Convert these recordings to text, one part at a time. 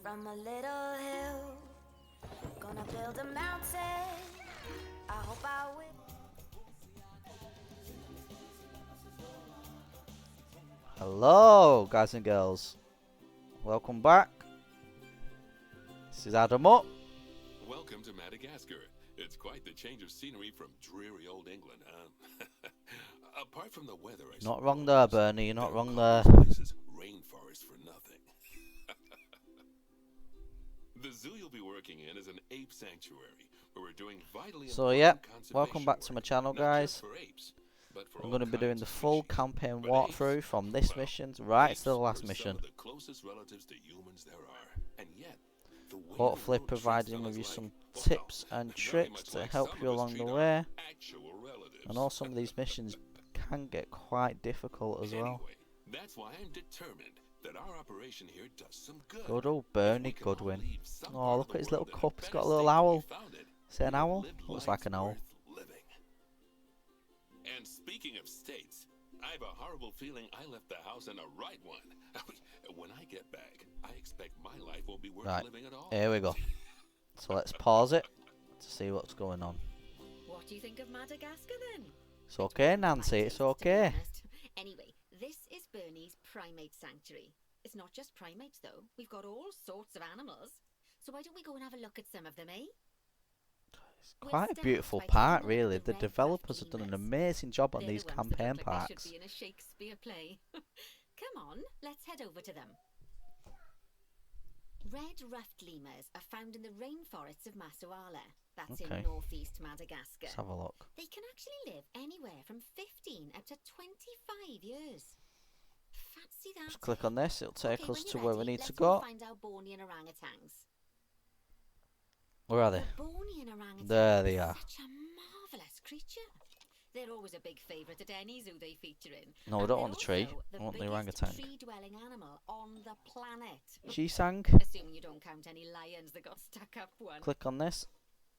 from a little hill. Gonna build a mountain. I hope I will. Hello, guys and girls. Welcome back. This is Adam Up. Welcome to Madagascar. It's quite the change of scenery from dreary old England, huh? Apart from the weather, I Not suppose, wrong there, Bernie. You're not wrong there. Places, rainforest for nothing. The zoo you'll be working in is an ape sanctuary, where we're doing vitally So important yeah, conservation welcome back to my work, channel, not guys. just for apes, but for I'm all going to be doing kinds the of full species. campaign But walkthrough apes, from this well, mission right apes to the last are mission. some of the closest relatives to humans there are, and yet the way the Hopefully world providing treats with you fellas some like, tips well, and very tricks much to like help some you of us along the treat our way. actual relatives. I know some of these missions can get quite difficult as well. Anyway, that's why I'm determined that our operation here does some good. Good old If Bernie we can all Goodwin. leave some Oh, part look of at the his little world in a cup. He's better got a little state than we owl. found it, Is it an we'll have owl? lived Looks like lives an owl. worth living. And speaking of states, I have a horrible feeling I left the house in the right one. When I get back, I expect my life won't be worth Right, living at all. here we go. So let's pause it to see what's going on. What do you think of Madagascar then? It's okay, Nancy. It's okay. Anyway, this is Bernie's Primate Sanctuary. It's not just primates though. We've got all sorts of animals. So why don't we go and have a look at some of them, eh? It's quite a beautiful park, really. The developers have done an amazing job on these campaign parks. They should be in a Shakespeare play. Come on, let's head over to them. Red ruffed lemurs are found in the rainforests of Massaoala. That's Okay. in northeast Madagascar. Let's have a look. They can actually live anywhere from 15 up to 25 years. Fancy that. Just click on this. It'll take Okay, us when to you're where we ready, need to let's go. find our Bornean orangutans. Where are they? The Bornean orangutan There they is are. such a marvellous creature. They're always a big favourite at any zoo they feature in. No, we And don't they're want the tree. also I want the biggest orangutan. tree-dwelling animal on the planet. She sang. Assuming you don't count any lions that got stuck up one. Click on this.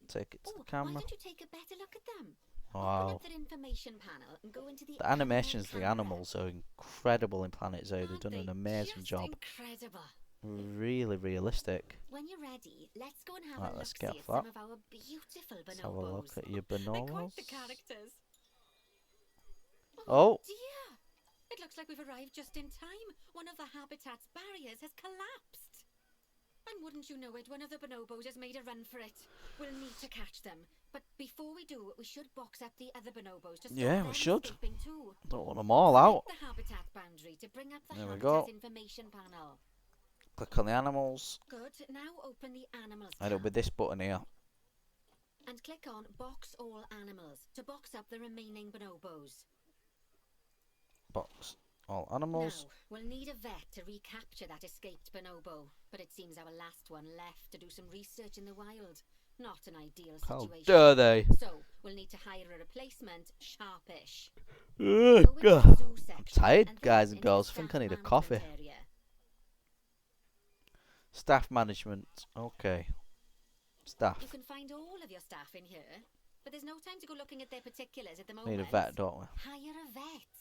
Take it to the Why camera. don't you take a better look at them? Open Wow. up their information panel and go into the The animations of the camera. animals are incredible in Planet Zoo. They've Aren't done an they amazing just job. Incredible. Really realistic. When you're ready, let's go and have Right, a let's look get see at off some that. of our beautiful bonobos. Let's have a look at your They're quite bonobos. the characters. Oh, Dear! It looks like we've arrived just in time. One of the habitat's barriers has collapsed. And wouldn't you know it, one of the bonobos has made a run for it. We'll need to catch them. But before we do, we should box up the other bonobos to stop Yeah, we them should. escaping too. don't want them all out. Select the habitat boundary to bring up the There we habitat go. information panel. Click on the animals. Good. Now open the animals And it'll be tab this button here. and click on Box All Animals to box up the remaining bonobos. Box all animals. Now, we'll need a vet to recapture that escaped bonobo, but it seems our last one left to do some research in the wild. Not an ideal How situation. dare they? So, we'll need to hire a replacement sharpish. Ugh, Go into the God. zoo I'm section tired, and then guys and into the girls. I think I staff need a management coffee. area. Staff management. Okay. Staff. You can find all of your staff in here, but there's no time to go looking at their particulars at the Need moment. a vet, don't we? Hire a vet.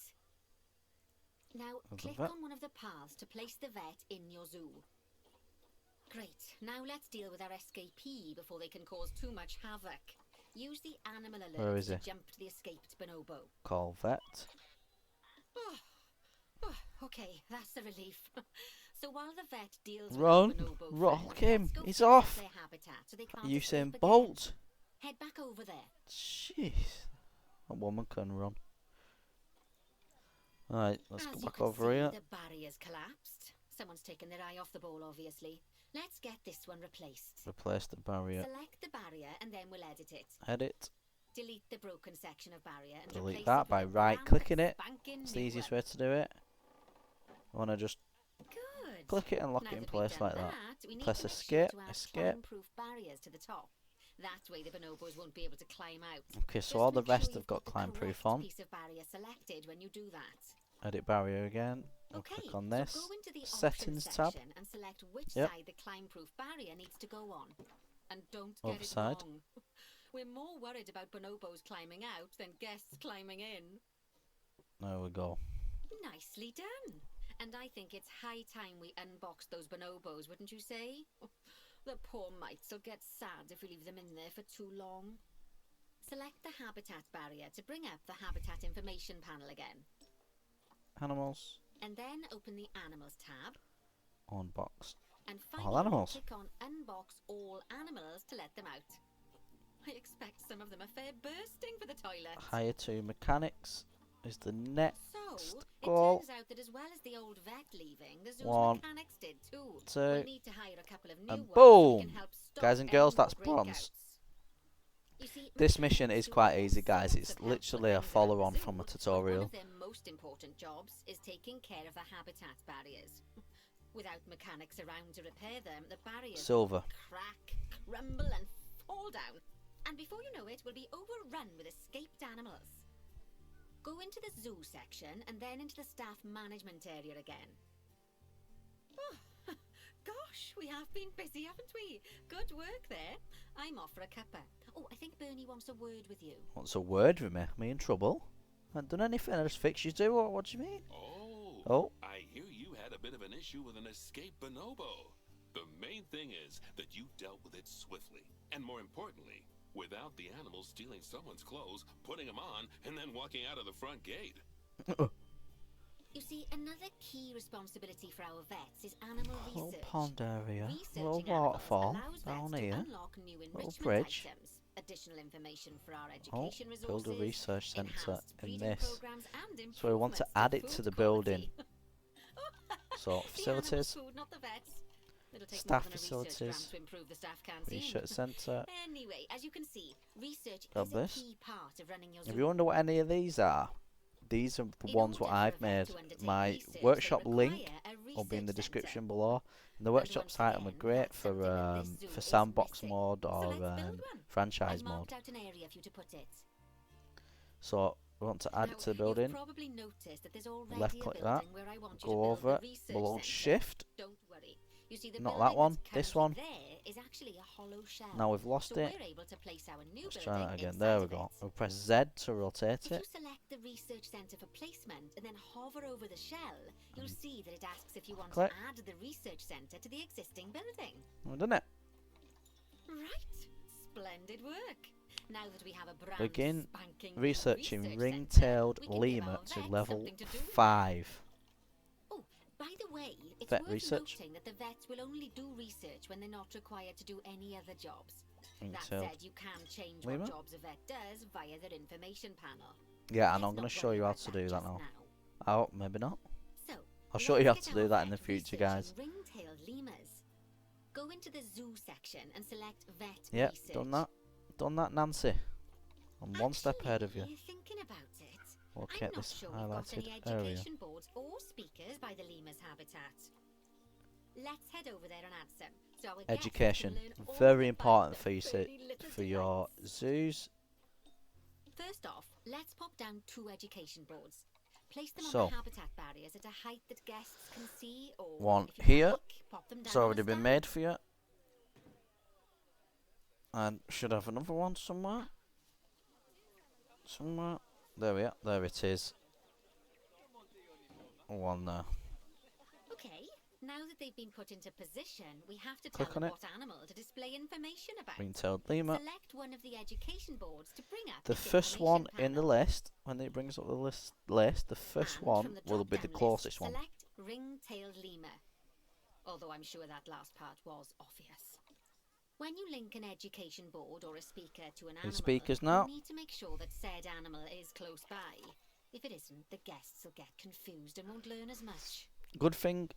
Now, There's a click vet. on one of the paths to place the vet in your zoo. Great. Now let's deal with our escapee before they can cause too much havoc. Use the animal alert Where is to he? jump to the escaped bonobo. Call vet. Okay, that's a relief. So while the vet deals Run. with our bonobo Rock friends, him. let's go He's fix up off. their habitat so they can't Usain escape again. Bolt. Head back over there. Jeez. A woman can run. Alright, let's As go you back can over see, here. the barrier's collapsed. Someone's taken their eye off the ball, obviously. Let's get this one replaced. Replace the barrier. Select the barrier and then we'll edit it. Edit. Delete the broken section of barrier and Delete replace that it by with a right brand clicking it. spanking It's new the easiest one. way to do it. I want to just Good. click it and lock Now it in that we've place done like that. we need Press to make escape, sure to add escape. climb-proof barriers to the top. That way the bonobos won't be able to climb out. Okay, so Just all the make sure rest you've have got the climb proof correct on. piece of barrier selected when you do that. Edit barrier again. I'll Okay, click on so this. go into the Settings options tab. section and select which Yep. side the climb-proof barrier needs to go on. And don't Other get it side. wrong. We're more worried about bonobos climbing out than guests climbing in. There we go. Nicely done. And I think it's high time we unboxed those bonobos, wouldn't you say? The poor mites will get sad if we leave them in there for too long. Select the habitat barrier to bring up the habitat information panel again. Animals. And then open the Animals tab. Unbox. And All finally animals. click on Unbox All Animals to let them out. I expect some of them are fair bursting for the toilet. Hire 2 mechanics is the next So, it goal. turns out that as well as the old vet leaving, the zoo's 1, mechanics did too. 2, We'll need to hire a couple of new and ones so we can boom! help stop Guys and any girls, more that's bronze. breakouts. You see, This mission mechanics is do quite all easy, guys. sorts It's of helpful literally a things around follow-on the from a zoo, but tutorial. one of their most important jobs is taking care of the habitat barriers. Without mechanics around to repair them, the barriers Silver. will crack, crumble and fall down. And before you know it, we'll be overrun with escaped animals. Go into the zoo section and then into the staff management area again. Oh, gosh, we have been busy, haven't we? Good work there. I'm off for a cuppa. Oh, I think Bernie wants a word with you. What's a word with me? Am I in trouble? I haven't done anything. I just fixed you two. What do you mean? Oh. I hear you had a bit of an issue with an escaped bonobo. The main thing is that you dealt with it swiftly. And more importantly, without the animal stealing someone's clothes, putting them on, and then walking out of the front gate. You see, another key responsibility for our vets is animal Little research. pond area. Researching Little animals waterfall allows down vets here. to unlock new enrichment bridge. items, additional information for our Oh, education build a resources, research centre enhanced in breeding this. programs, and So we want to improvements add it to food the building. quality. So The animal facilities, food, not the vets. It'll take staff more than a research grant facilities, to improve the staff canteen. research centre. Anyway, as you can see, research Got is this. a key part of running your If zoo. you wonder what any of these are, these are the In ones what order for a I've vet made. to undertake My research, workshop they link require a will be in the research description centre. below. And the And workshop once item are again, great that's something that this zoo for is sandbox missing. mode So or let's build one. franchise I mode. marked out an area for you to put it. So we want to add Now, it to the building. You've probably noticed that there's already Left a click building that. where I want you to Go build over the it. research We'll hold centre. shift. Don't worry. You see, the Not building that one, that's this currently one. there is actually a hollow shell. Now we've lost so it. we're able to place our new Let's building try that again. inside There we of go. it. We'll press Z to rotate If it. you select the research centre for placement and then hover over the shell, you'll see that it asks if you want Click. to add the research centre to the existing building. We've done it. Right. Splendid work. Now that we have a brand Begin spanking new researching research ring-tailed centre, we can give lemur our to vets level something to do now. 5. Oh, by the way, it's Vet worth research. noting that the vets will only do research when they're not required to do any other jobs. That Ring-tailed. said, you can change Lemur? what jobs a vet does via their information panel. Yeah, and Let's I'm going not to show worry you how about to do that just now. Oh, maybe not. So, I'll show you how let's to get do our that in the vet future, researching guys. Ring-tailed lemurs. Go into the zoo section and select vet Yep, research. done that. Done that, Nancy. I'm one step ahead of you. Actually, thinking about it, We'll I'm get not this sure we've got any highlighted area. education boards or speakers by the lemur's habitat. Let's head over there and add some. So our guests Education, can learn all very about important the for you furry little for your delights. zoos. First off, let's pop down 2 education boards. Place them So, on the habitat barriers at a height that guests can see, or one if you here. like, pop them down It's on a already been stand. made for you. And should have another one somewhere. Somewhere. There we are. There it is. One there. Okay, now that they've been put into position, we have to Click tell them on it. what animal to display information about. Ring-tailed lemur. Select one of the education boards to bring up The its first one information in the panel. list, when it brings up the list, the first And one from the will be the drop-down closest list, one. Select ring-tailed lemur. Although I'm sure that last part was obvious. When you link an education board or a speaker to an animal, speakers now. you need to make sure that said animal is close by. If it isn't, the guests will get confused and won't learn as much. Good thing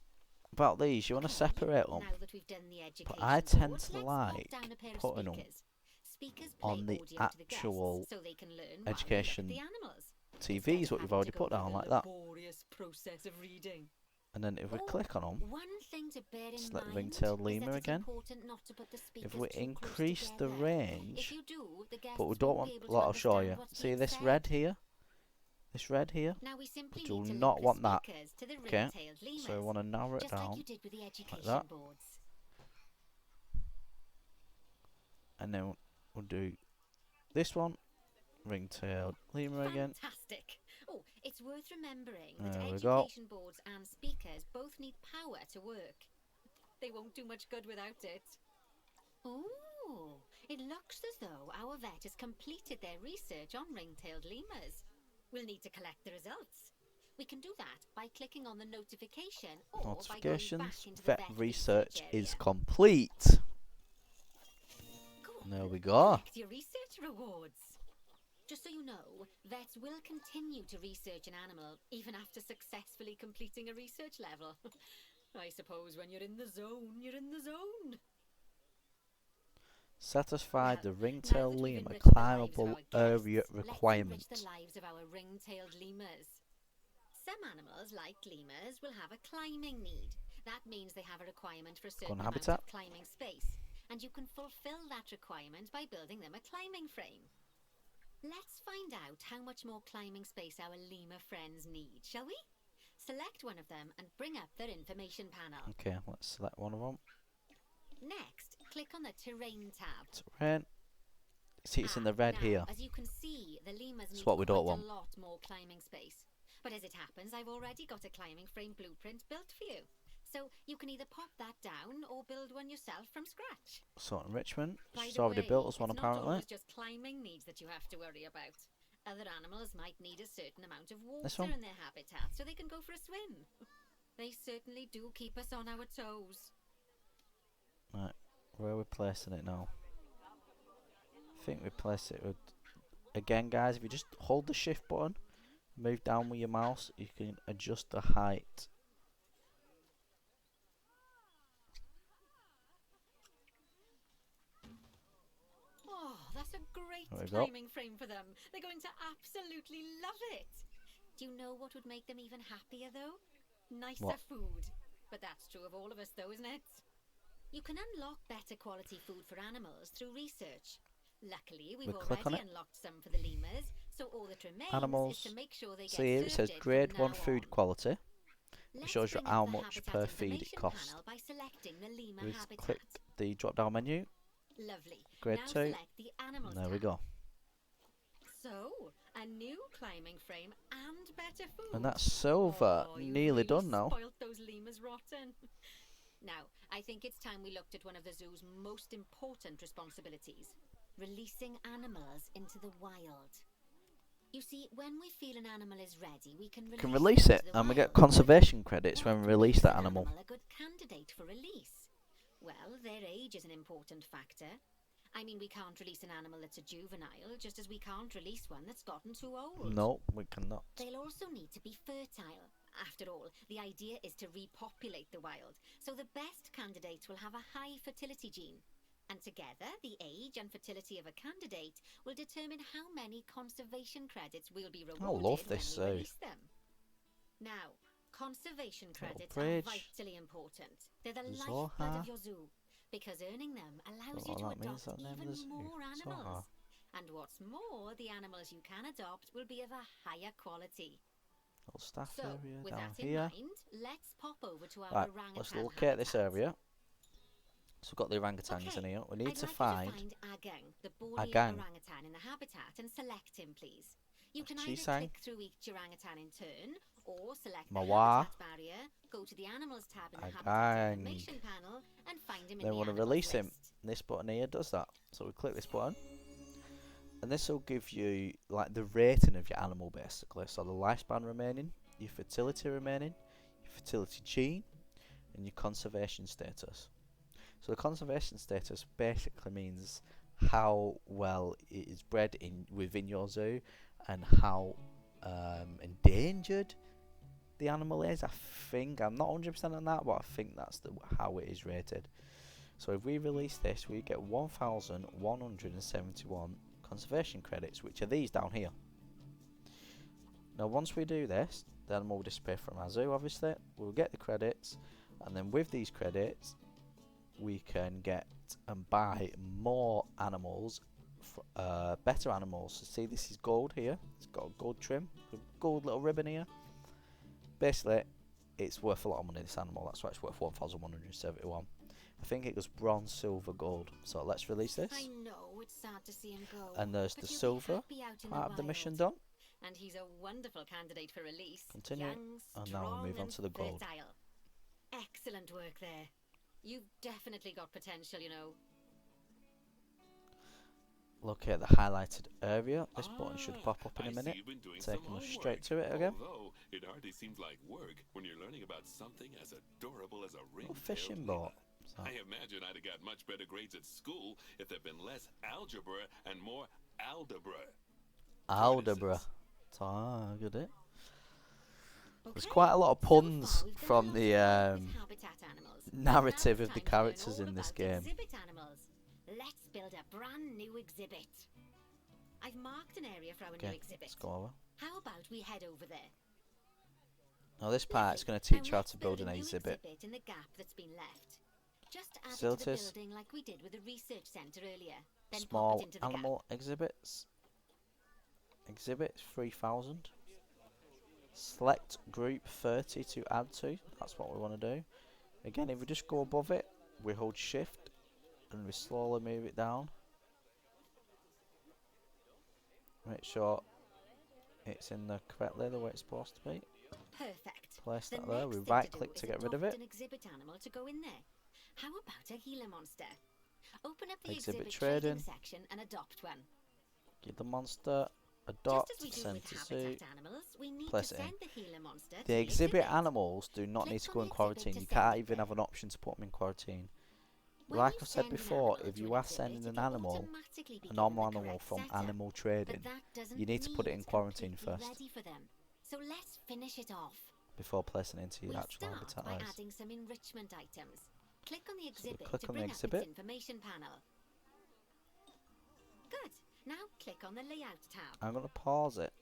about these, you want to Okay, separate them. Now that we've done the education I tend board, to let's like pop down a pair of putting 'em speakers. Speakers play on the audio to the guests actual so they can learn while they look at education the animals. TV is what you've already put down like that. Laborious process of reading. And then if we Oh, click on them, One thing to bear in select mind ring-tailed is lemur that it's again. important not to put the speakers if we too close increase the together. If range, you do, the guests but we don't won't want, be able to like I'll show you. understand what's See being this said. red here? This red here? Now we simply But need you'll to not link want the that. speakers to the Okay, ring-tailed lemurs, so we want to narrow it just like down. you did with the education that. boards. And then we'll do this one. Ring-tailed lemur again. Fantastic. Oh, it's worth remembering that There we go. education boards and speakers both need power to work. They won't do much good without it. Oh, it looks as though our vet has completed their research on ring-tailed lemurs. We'll need to collect the results. We can do that by clicking on the notification or by going back Notifications. into the Vet vet research area. is complete. Go on, There we go. collect your research rewards. Just so you know, vets will continue to research an animal even after successfully completing a research level. I suppose when you're in the zone, you're in the zone. Satisfied Well, the now ringtail that we've lemur enriched the lives of climbable our area guests, requirement. Let's enrich the lives of our ring-tailed lemurs. Some animals, like lemurs, will have a climbing need. That means they have a requirement for a certain amount habitat. of climbing space, and you can fulfill that requirement by building them a climbing frame. Let's find out how much more climbing space our lemur friends need, shall we? Select one of them and bring up their information panel. Okay, let's select one of them. Next, click on the Terrain tab. Terrain. See, it's in the red now, here. As you can see, the lemurs It's need what we quite don't want. a lot more climbing space. But as it happens, I've already got a climbing frame blueprint built for you. So you can either pop that down or build one yourself from scratch. So enrichment. By She's the already way, built us one it's not apparently. always just climbing needs that you have to worry about. Other animals might need a certain amount of This water one? in their habitat so they can go for a swim. They certainly do keep us on our toes. Right, where are we placing it now? I think we place it with... Again guys, if you just hold the shift button, move down with your mouse, you can adjust the height. Oh, that's a great There we go. climbing frame for them. They're going to absolutely love it. Do you know what would make them even happier, though? Nicer What? food. But that's true of all of us, though, isn't it? You can unlock better quality food for animals through research. Luckily, we've We click on already it. unlocked some for the lemurs, so all that remains Animals. is to make sure they get See here, it says served from grade 1 now food on. quality. Let's shows you bring how up the much habitat per feed it information costs. panel by selecting the lemur We habitat. click the drop down menu. Lovely. Grade now 2. select the animals There we tab. go. So, a new climbing frame and better food. And that's silver. Oh, you've Nearly really done now. Spoilt those lemurs rotten. Now, I think it's time we looked at one of the zoo's most important responsibilities: releasing animals into the wild. You see, when we feel an animal is ready, we can Release them it, into the and we get wild. conservation credits when we What release makes that an animal. a good candidate for release? Well, their age is an important factor. I mean, we can't release an animal that's a juvenile, just as we can't release one that's gotten too old. No, we cannot. They'll also need to be fertile. After all, the idea is to repopulate the wild, so the best candidates will have a high fertility gene. And together, the age and fertility of a candidate will determine how many conservation credits will be rewarded love this when we zoo. release them. Now, conservation Little credits bridge. are vitally important. They're the Zoha. lifeblood of your zoo, because earning them allows you Don't to know what that means, adopt that name of even the zoo. more animals. Zoha. And what's more, the animals you can adopt will be of a higher quality. Little staff So, area with down that in here. mind, let's pop over to our Right, orangutan let's locate this habitat. area. So we've got the orangutans in Okay, here. We need I'd to like find... you to find Agang, the bally Agang. orangutan in the habitat, and select him, please. You That's can either Chisang. click through each orangutan in turn, or select Mawa. the habitat barrier, go to the animals tab in the habitat Agang. information panel, and find him in Then the we want to animals release him. list. This button here does that. So we click this button. And this will give you like the rating of your animal basically. So the lifespan remaining, your fertility remaining, your fertility gene, and your conservation status. So the conservation status basically means how well it is bred within your zoo and how endangered the animal is. I think, I'm not 100% on that, but I think that's how it is rated. So if we release this, we get 1,171 conservation credits, which are these down here. Now once we do this, the animal will disappear from our zoo, obviously. We'll get the credits, and then with these credits we can get and buy more animals, better animals. So see, this is gold here, it's got a gold trim, a gold little ribbon here. Basically it's worth a lot of money, this animal, that's why it's worth 1,171. I think it was bronze, silver, gold. So let's release this. I know, it's sad to see him go. And there's but the he'll be silver happy out in part of the mission wild. done. And he's a wonderful candidate for release. Continue. Young, And now strong, we move on and to the gold. fertile. Excellent work there. You've definitely got potential, you know. Look at the highlighted area. This button should pop up in a I see minute. you've been doing Taking some us straight homework. to it again. Although it hardly seems like work when you're learning about something as adorable as a ring-tailed Fishing lemur. boat. So, I imagine I'd have got much better grades at school if there'd been less algebra and more aldebra. algebra. So, good it. There's Okay, quite a lot of so puns far we've done a from lot the with habitat animals. narrative Now of it's the time to learn characters all in this about game. Exhibit animals. Let's build a brand new exhibit. I've marked an area for our new Okay, exhibit. let's go over. How about we head over there? Now this part's going to Now teach you how let's to build an a new exhibit. in the gap that's been left. Just add it to the Facilities. building like we did with the research centre earlier. Then pop Small it into the gap. animal exhibits. Exhibits 3000. Select group 30 to add to. That's what we want to do. Again, if we just go above it, we hold shift and we slowly move it down. Make sure it's in the correctly the way it's supposed to be. Perfect. Place The that there. next We thing right to click do to is get rid of adopt it. an exhibit animal to go in there. How about a Gila Monster? Open up the Exhibit exhibit trading. section and adopt one. Gila Monster. Adopt. Just as we do Send with to habitat zoo. animals, we need Place to it in. send the Gila Monster to The the exhibit animals do not Click need to on go the in exhibit quarantine. to You send can't it even there. have an option to put them in quarantine. When Like you I said send an before, animal if to you an are exhibit, sending an it will animal, automatically be a given normal the animal correct from setup. animal But trading, that doesn't you need to put it mean in it's quarantine completely first ready for them. So let's finish it off. before placing it into your We'll actual start habitat by layers. adding some enrichment items. Click on the So we exhibit click to on the bring up exhibit. its information panel. Good. Now click on the layout tab. I'm going to pause it.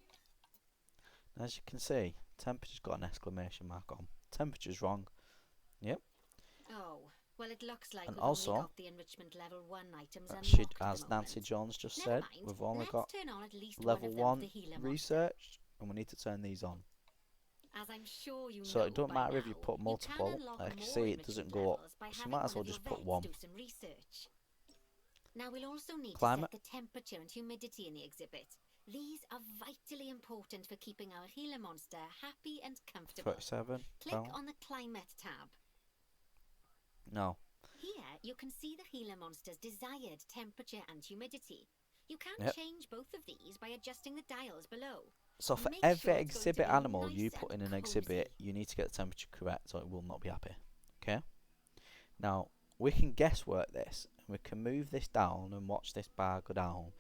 As you can see, temperature's got an exclamation mark on. Temperature's wrong. Yep. Oh, well, it looks like And we've also, only got the enrichment level 1 items unlocked Should, at as the Nancy moment. Jones just Never said, mind. we've only Let's got turn on at least level one of them 1 for the Gila Monster. research, and we need to turn these on. As I'm sure you So know it don't by matter if you now, put multiple, you can unlock like you more see it doesn't enrichment go up, levels by so you having might as one well of your just put vets 1. do some research. Now we'll also need Climate. to set the temperature and humidity in the exhibit. These are vitally important for keeping our Gila Monster happy and comfortable. 37. Click down. on the Climate tab. No. Here you can see the Gila Monster's desired temperature and humidity. You can Yep. change both of these by adjusting the dials below. So for Make every sure it's going to exhibit be animal nice you put and in an cozy. exhibit, you need to get the temperature correct or it will not be happy. Okay? Now, we can guesswork this. We can move this down and watch this bar go down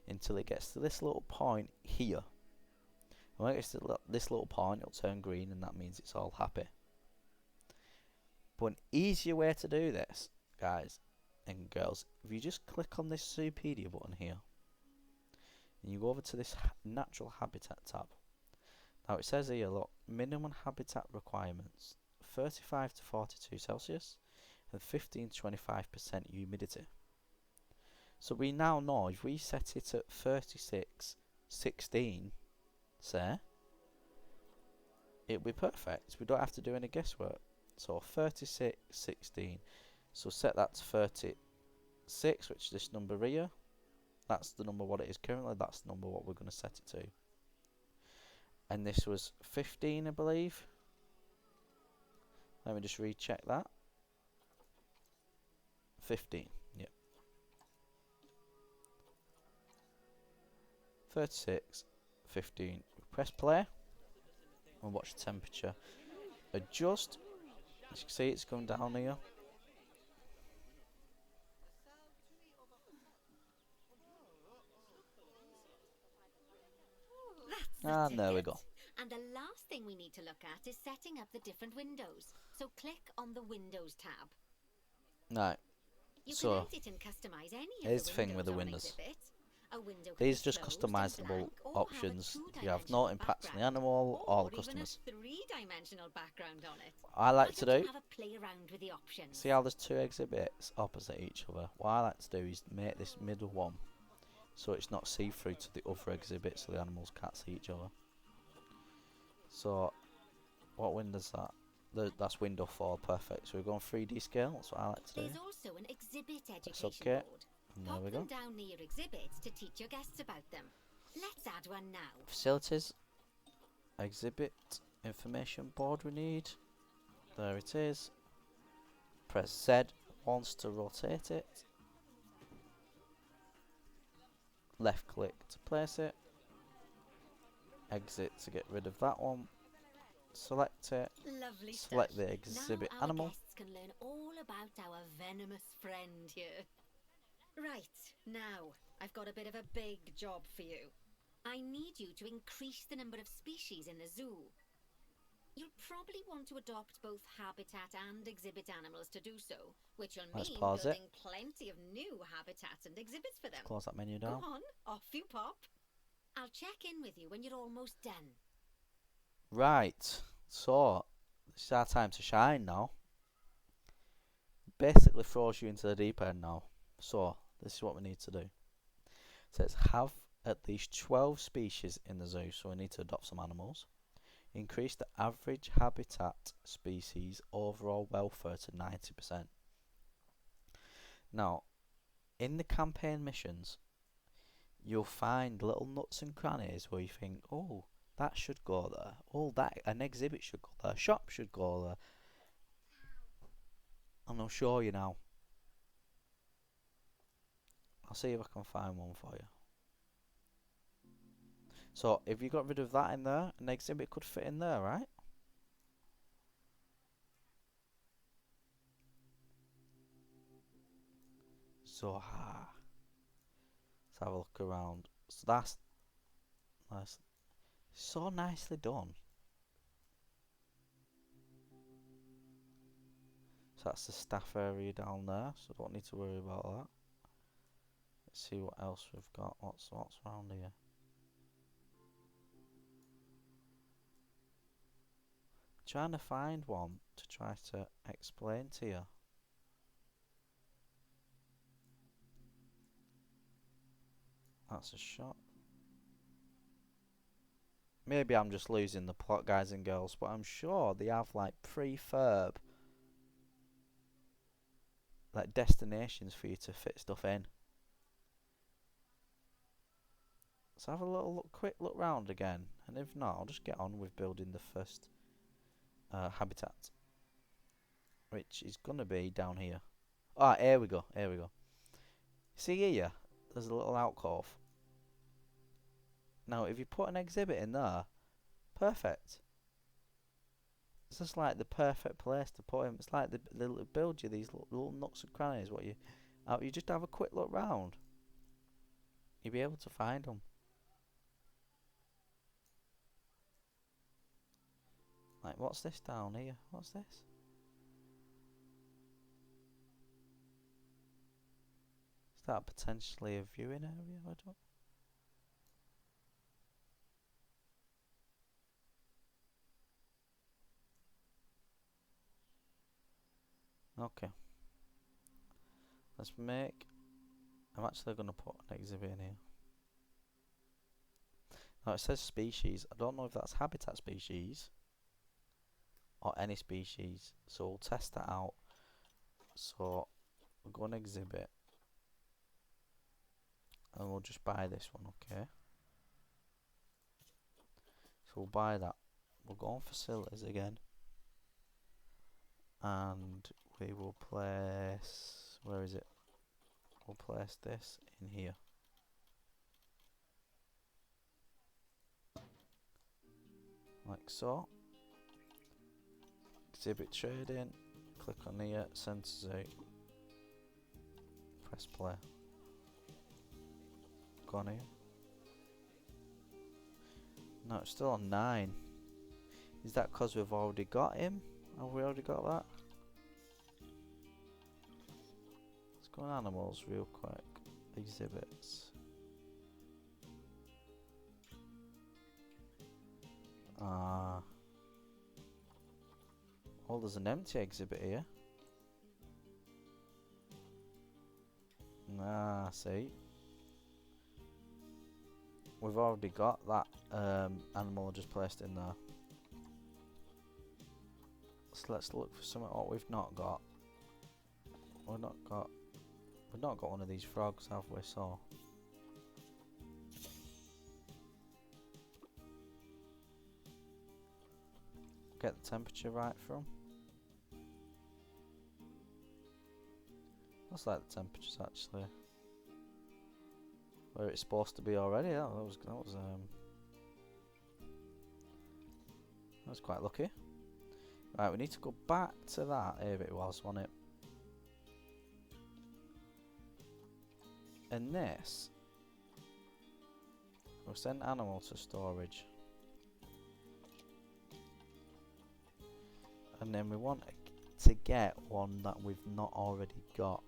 until it gets to this little point here. When it gets to this little point, it'll turn green and that means it's all happy. But an easier way to do this, guys and girls, if you just click on this Superpedia button here, and you go over to this natural habitat tab. Now it says here, look, minimum habitat requirements 35 to 42 Celsius and 15 to 25% humidity. So we now know if we set it at 36, 16, say, it'll be perfect. We don't have to do any guesswork. So 36, 16. So set that to 36, which is this number here. That's the number what it is currently. That's the number what we're going to set it to. And this was 15, I believe. Let me just recheck that. 15, yep. 36, 15. Press play and watch the temperature adjust. As you can see, it's going down here. That's And there we ticket. go. And the last thing we need to look at is setting up the different windows. So click on the Windows tab. Right. You So, can edit and customize any of here's the the thing with the windows windows. on an exhibit. A window can These be are just closed and customizable blank or have a options. You have two-dimensional no impact on the background, animal or the even a customers. three-dimensional background on it. I like Why to don't do, you have a play around with the options? see how there's two exhibits opposite each other. What I like to do is make this middle one so it's not see-through to the other exhibit so the animals can't see each other. So, what window's that? That's window 4, perfect. So we're going 3D scale, that's what I like to do. There's also an exhibit That's education okay. board. And there Pop we them go. down near your exhibits to teach your guests about them. Let's add one now. Facilities. Exhibit. Information board we need. There it is. Press Z once to rotate it. Left click to place it. Exit to get rid of that one. Select it. Lovely Select stuff. the exhibit Now our animal. guests can learn all about our venomous friend here. Right, now I've got a bit of a big job for you. I need you to increase the number of species in the zoo. You'll probably want to adopt both habitat and exhibit animals to do so, which will Let's mean pause it. building plenty of new habitats and exhibits for them. Close that menu Go down. on, off you pop. I'll check in with you when you're almost done. Right, so this is our time to shine now. Basically throws you into the deep end now. So this is what we need to do. It says have at least 12 species in the zoo, so we need to adopt some animals. Increase the average habitat species overall welfare to 90%. Now, in the campaign missions, you'll find little nooks and crannies where you think, oh, that should go there. Oh, that an exhibit should go there. A shop should go there. And I'll show you now. I'll see if I can find one for you. So, if you got rid of that in there, an exhibit could fit in there, right? So, let's have a look around. So that's so nicely done. So that's the staff area down there, so don't need to worry about that. Let's see what else we've got. What's around here? Trying to find one to try to explain to you. That's a shop. Maybe I'm just losing the plot, guys and girls, but I'm sure they have like prefab like destinations for you to fit stuff in. So have a little look, quick look round again, and if not, I'll just get on with building the first habitat, which is gonna be down here. Ah, here we go. Here we go. See here, there's a little alcove. Now, if you put an exhibit in there, perfect. It's just like the perfect place to put him. It's like they'll build you these little nooks and crannies. What you just have a quick look round. You'll be able to find them. Like, what's this down here? What's this? Is that potentially a viewing area? I don't. Okay. Let's make. I'm actually going to put an exhibit in here. Now it says species. I don't know if that's habitat species or any species. So we'll test that out. So we'll go on exhibit. And we'll just buy this one, okay? So we'll buy that. We'll go on facilities again. And we will place, where is it? We'll place this in here. Like so. Exhibit trading. Click on here, send to zoo. Press play. Go on here. No, it's still on 9. Is that because we've already got him? Have we already got that? Let's go on animals real quick. Exhibits. Oh, there's an empty exhibit here. See. We've already got that animal just placed in there. So let's look for something what we've not got. We've not got one of these frogs, have we? So get the temperature right from. Looks like the temperature's actually where it's supposed to be already. That was quite lucky. Right, we need to go back to that. Here it was, wasn't it? And this, we'll send animal to storage. And then we want to get one that we've not already got.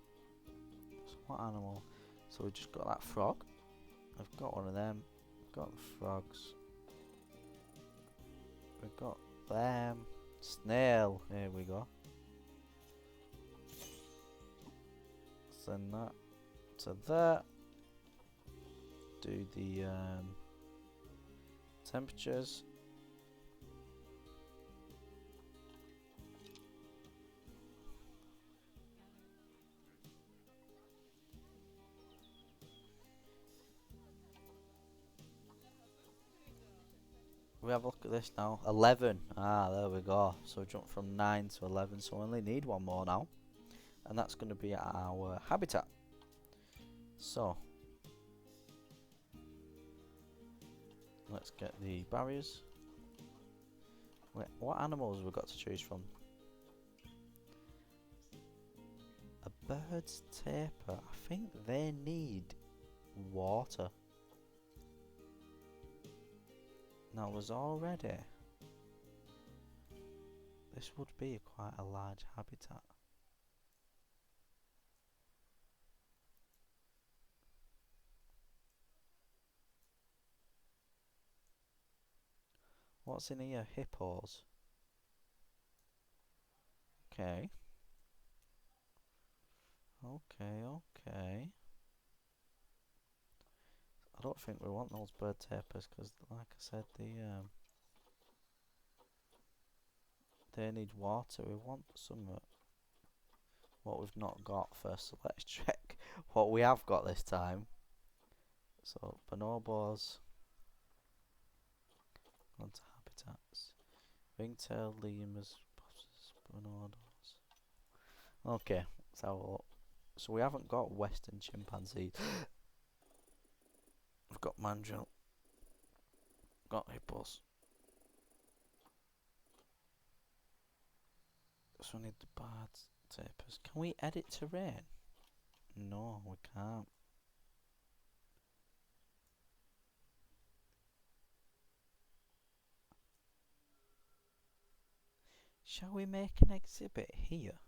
So what animal? So we've just got that frog. I've got one of them. Got the frogs. We've got them. Snail. Here we go. Send that to there. Do the temperatures. We have a look at this now. 11. Ah, there we go. So we jumped from 9 to 11. So we only need one more now. And that's going to be our habitat. So let's get the barriers. Wait, what animals have we got to choose from? A bird's taper. I think they need water. Now there's already, this would be quite a large habitat. What's in here? Hippos. Okay. Okay. I don't think we want those bird tapers because, like I said, they need water. We want some what we've not got first. So let's check what we have got this time. So bonobos. Onto habitats. Ring-tailed lemurs, possums, bonobos. Okay, let's have a look. So we haven't got western chimpanzees. We've got mandrill. Got hippos. So we need the birds tapers. Can we edit terrain? No, we can't. Shall we make an exhibit here?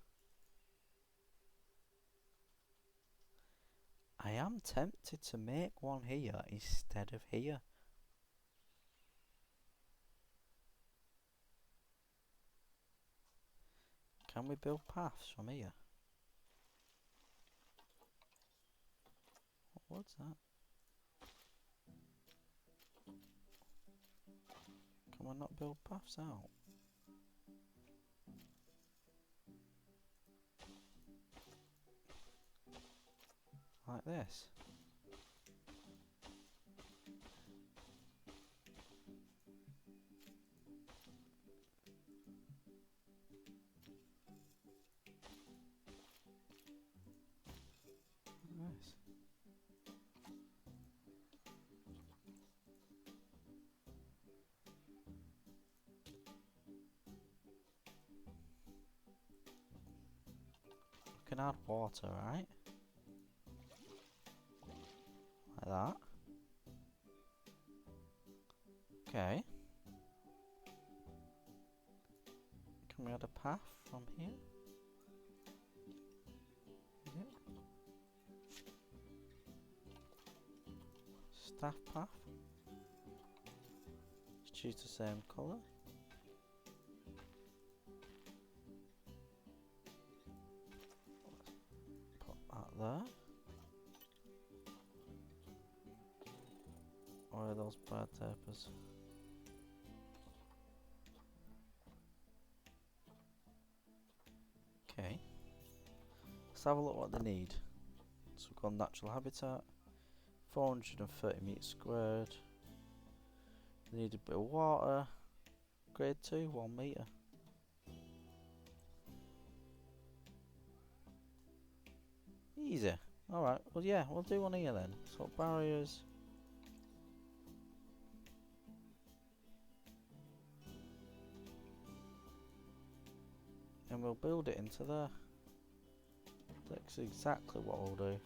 I am tempted to make one here instead of here. Can we build paths from here? What's that? Can we not build paths out? Like this? Nice. We can add water, right? Like that. Okay. Can we add a path from here? Yeah. Staff path. Just choose the same colour. Put that there. Or are those bird tapers? Okay. Let's have a look what they need. So we've got natural habitat. 430 meters squared. They need a bit of water. Grade 2, 1 metre. Easy. Alright, well yeah, we'll do one here then. So barriers. And we'll build it into there. That's exactly what we'll do.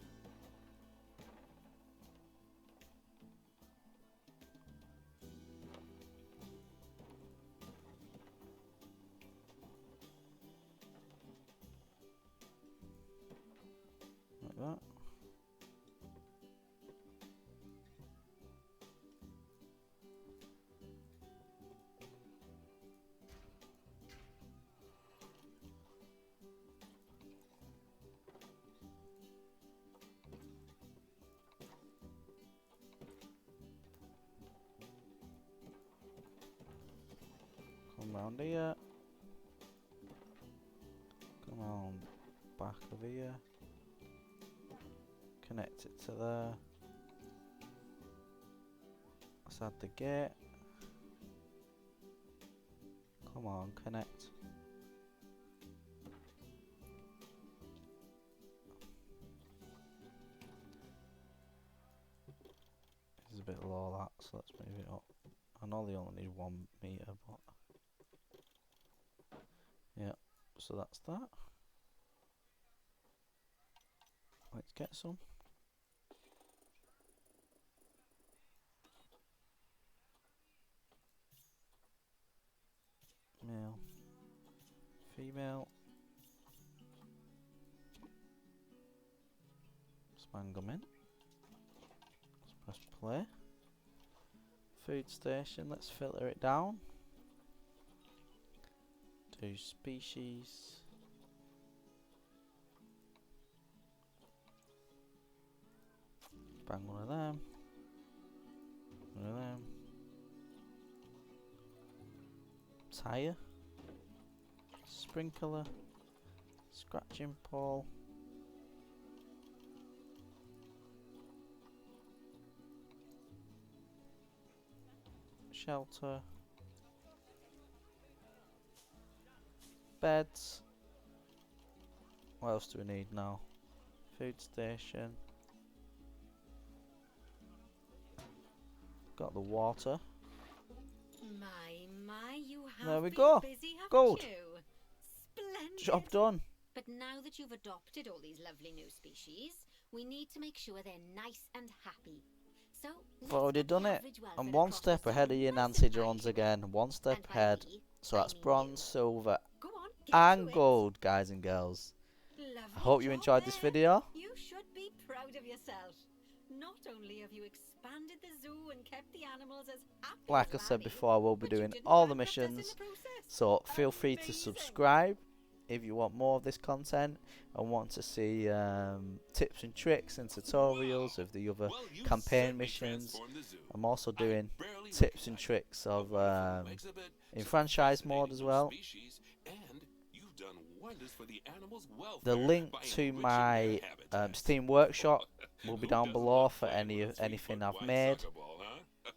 Like that. Come round here. Come round back of here. Connect it to there. Let's add the gate. Come on, connect. It's a bit low that, so let's move it up. I know they only need 1 metre, but yeah, so that's that. Let's get some. Male, female. Spang them in. Let's press play. Food station, let's filter it down. Do species. Bang one of them. One of them. Tire. Sprinkler. Scratching pole. Shelter. Beds. What else do we need now? Food station. Got the water. My, you have There we been go. busy, haven't Gold. you? Splendid. Job done. But now that you've adopted all these lovely new species, we need to make sure they're nice and happy. So I've already let's put done the it. average welfare I'm one across step the ahead of zone you, nice Nancy and Jones tidy. again. One step And by ahead. we, So I that's mean bronze, you. silver, Go on, get and to it. gold, guys and girls. Lovely I hope you job enjoyed this there. video. You should be proud of yourself. Not only have you expanded the zoo and kept the animals as happy Like I as said Lammy, before, I will be but you doing didn't all the bankrupt us in missions. the process. So feel free to Amazing. subscribe if you want more of this content and want to see tips and tricks and tutorials of the other Well, you campaign certainly missions. transformed the zoo. I'm also I doing barely tips and recognize tricks a of wonderful exhibit, in some franchise mode fascinating as new well. species, and you've done wonders for the animals' The welfare link by to enriching my their habitats. Steam Workshop will be Who down doesn't below love for playing with a anything 3-foot I've white made. soccer ball, huh?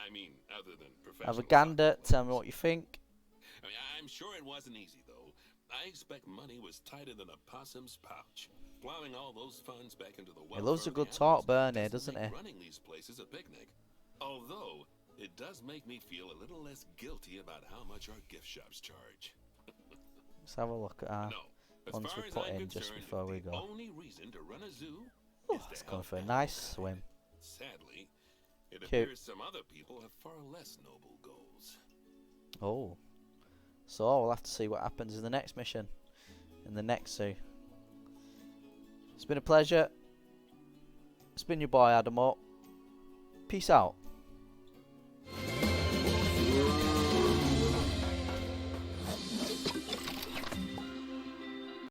I mean, other than Have a professional gander, soccer tell me players. what you think. I mean, I'm sure it wasn't easy, though. I expect money was tighter than a possum's pouch. Plowing all those funds back into the welfare He loves a of the good talk, animals Bernie, doesn't make he? running these places a picnic. Although, it does make me feel a little less guilty about how much our gift shops charge. Let's have a look at our No, as ones far we as put I'm in just concerned, before we the go. only reason to run a zoo Oh, is to it's going help for a animals nice happy. swim. Sadly, it Cute. appears some other people have far less noble goals. Oh. So we'll have to see what happens in the next mission. In the next zoo. It's been a pleasure. It's been your boy Adamo. Peace out.